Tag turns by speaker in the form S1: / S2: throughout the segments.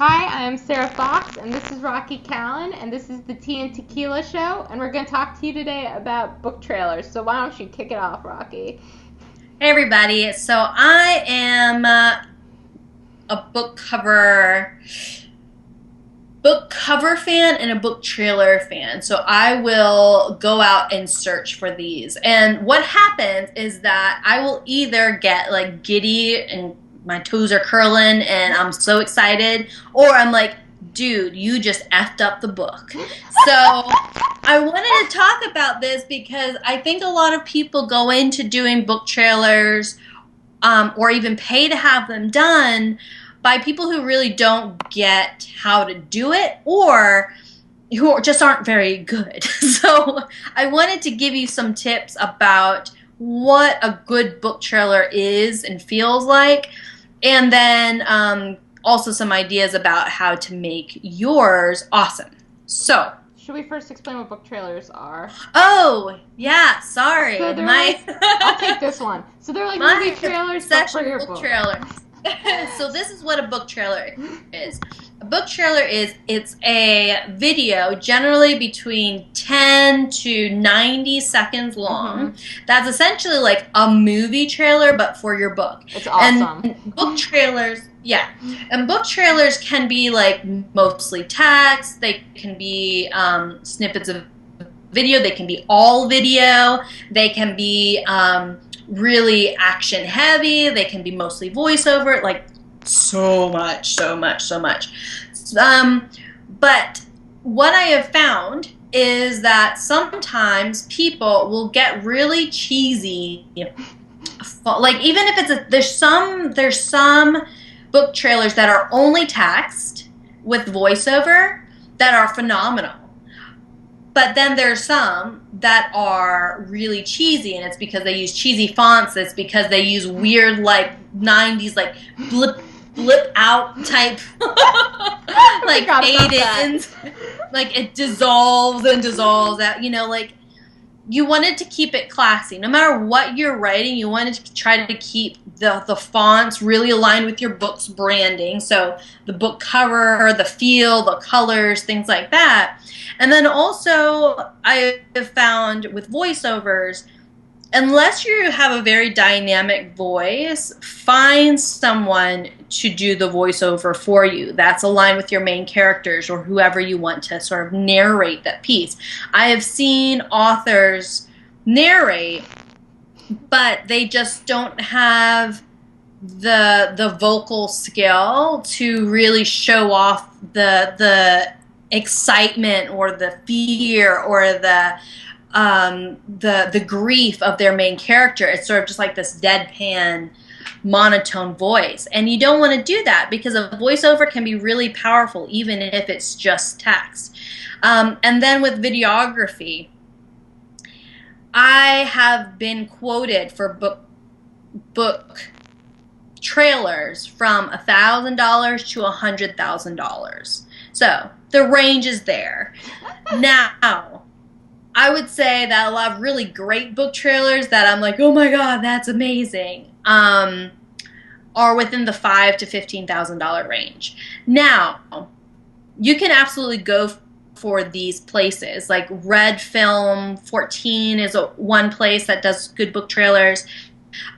S1: Hi, I'm Sarah Fox, and this is Rocky Callan, and this is the Tea and Tequila show, and we're going to talk to you today about book trailers. So why don't you kick it off, Rocky?
S2: Hey everybody, so I am a book cover fan and a book trailer fan. So I will go out and search for these. And what happens is that I will either get like giddy and my toes are curling and I'm so excited, or I'm like, dude, you just effed up the book. So I wanted to talk about this because I think a lot of people go into doing book trailers or even pay to have them done by people who really don't get how to do it or who just aren't very good. So I wanted to give you some tips about what a good book trailer is and feels like, and then also some ideas about how to make yours awesome. So,
S1: should we first explain what book trailers are?
S2: Oh, yeah, sorry.
S1: So I'll take this one. So they're like movie trailers, but for your book.
S2: Trailers. So this is what a book trailer is. A book trailer it's a video generally between 10 to 90 seconds long. Mm-hmm. That's essentially like a movie trailer, but for your book.
S1: It's awesome.
S2: And book trailers, yeah. And book trailers can be like mostly text. They can be snippets of video. They can be all video. They can be really action heavy. They can be mostly voiceover, like so much. But what I have found is that sometimes people will get really cheesy. Like even if there's some book trailers that are only text with voiceover that are phenomenal. But then there's some that are really cheesy, and it's because they use cheesy fonts. It's because they use weird, like, 90s, like, blip out type, like, fade-ins. Like, it dissolves and dissolves out, like, you wanted to keep it classy. No matter what you're writing, you wanted to try to keep the fonts really aligned with your book's branding. So the book cover, the feel, the colors, things like that. And then also I have found with voiceovers, unless you have a very dynamic voice, find someone to do the voiceover for you that's aligned with your main characters or whoever you want to sort of narrate that piece. I have seen authors narrate, but they just don't have the vocal skill to really show off the excitement or the fear or the grief of their main character. It's sort of just like this deadpan monotone voice, and you don't want to do that because a voiceover can be really powerful even if it's just text. And then with videography, I have been quoted for book trailers from $1,000 to $100,000. So the range is there. Now, I would say that a lot of really great book trailers that I'm like, oh my god, that's amazing, are within the $5,000 to $15,000 range. Now, you can absolutely go for these places. Like Red Film 14 is one place that does good book trailers.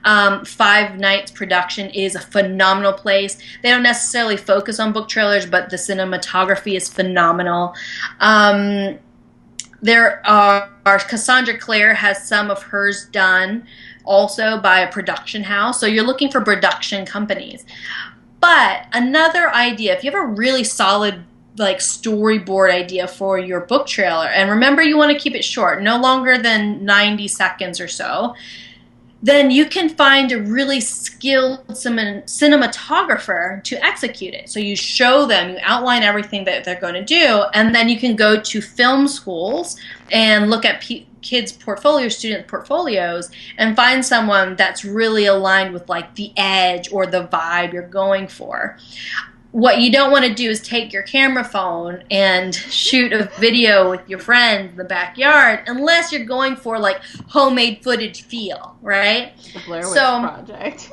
S2: Five Nights Production is a phenomenal place. They don't necessarily focus on book trailers, but the cinematography is phenomenal. There are Cassandra Clare has some of hers done also by a production house. So you're looking for production companies. But another idea, if you have a really solid like storyboard idea for your book trailer, and remember you want to keep it short, no longer than 90 seconds or so, then you can find a really skilled cinematographer to execute it. So you show them, you outline everything that they're going to do, and then you can go to film schools and look at kids' portfolios, student portfolios, and find someone that's really aligned with like the edge or the vibe you're going for. What you don't want to do is take your camera phone and shoot a video with your friends in the backyard unless you're going for like homemade footage feel, right?
S1: The Blair Witch Project.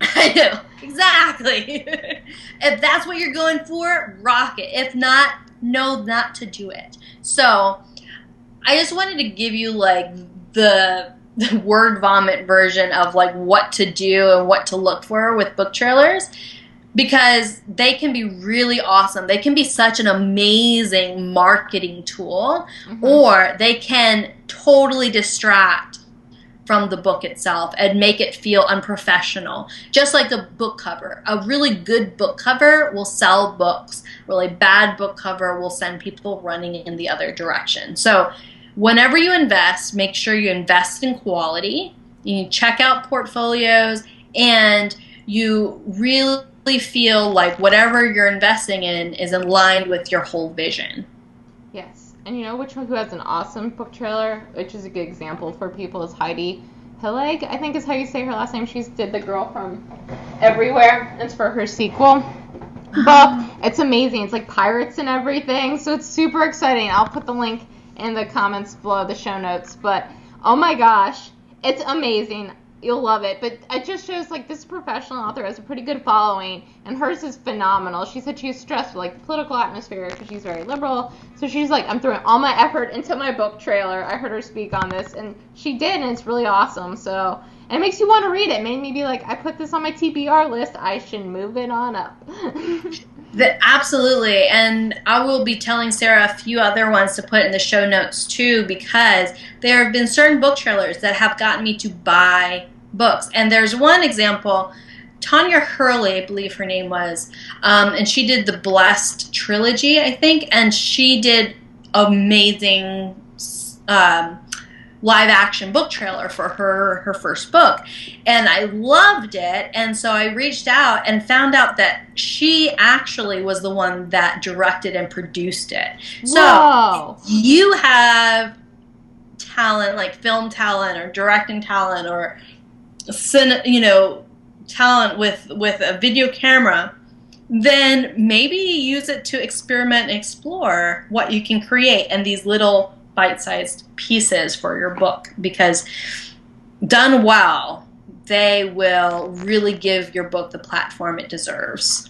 S2: I know, exactly. If that's what you're going for, rock it. If not, know not to do it. So I just wanted to give you like the word vomit version of like what to do and what to look for with book trailers, because they can be really awesome. They can be such an amazing marketing tool, or they can totally distract from the book itself and make it feel unprofessional. Just like the book cover. A really good book cover will sell books. A really bad book cover will send people running in the other direction. So whenever you invest, make sure you invest in quality. You check out portfolios, and you really feel like whatever you're investing in is aligned with your whole vision.
S1: Yes. And you know which one who has an awesome book trailer, which is a good example for people, is Heidi Hillig, I think is how you say her last name. She did The Girl from Everywhere. It's for her sequel book. It's amazing. It's like pirates and everything. So it's super exciting. I'll put the link in the comments below the show notes. But oh my gosh, it's amazing. You'll love it. But it just shows like this professional author has a pretty good following, and hers is phenomenal. She said she was stressed with like the political atmosphere because she's very liberal. So she's like, I'm throwing all my effort into my book trailer. I heard her speak on this, and she did, and it's really awesome. So, and it makes you want to read it. It made me be like, I put this on my TBR list. I should move it on up.
S2: Absolutely. And I will be telling Sarah a few other ones to put in the show notes too, because there have been certain book trailers that have gotten me to buy books. And there's one example, Tanya Hurley, I believe her name was, and she did the Blessed trilogy, I think, and she did amazing live action book trailer for her first book, and I loved it. And so I reached out and found out that she actually was the one that directed and produced it.
S1: Whoa.
S2: So you have talent, like film talent or directing talent or talent with a video camera, then maybe use it to experiment and explore what you can create in these little bite-sized pieces for your book, because done well, they will really give your book the platform it deserves.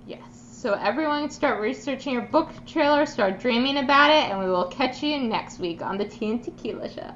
S1: Yes. So everyone start researching your book trailer, start dreaming about it, and we will catch you next week on the Tea and Tequila Show.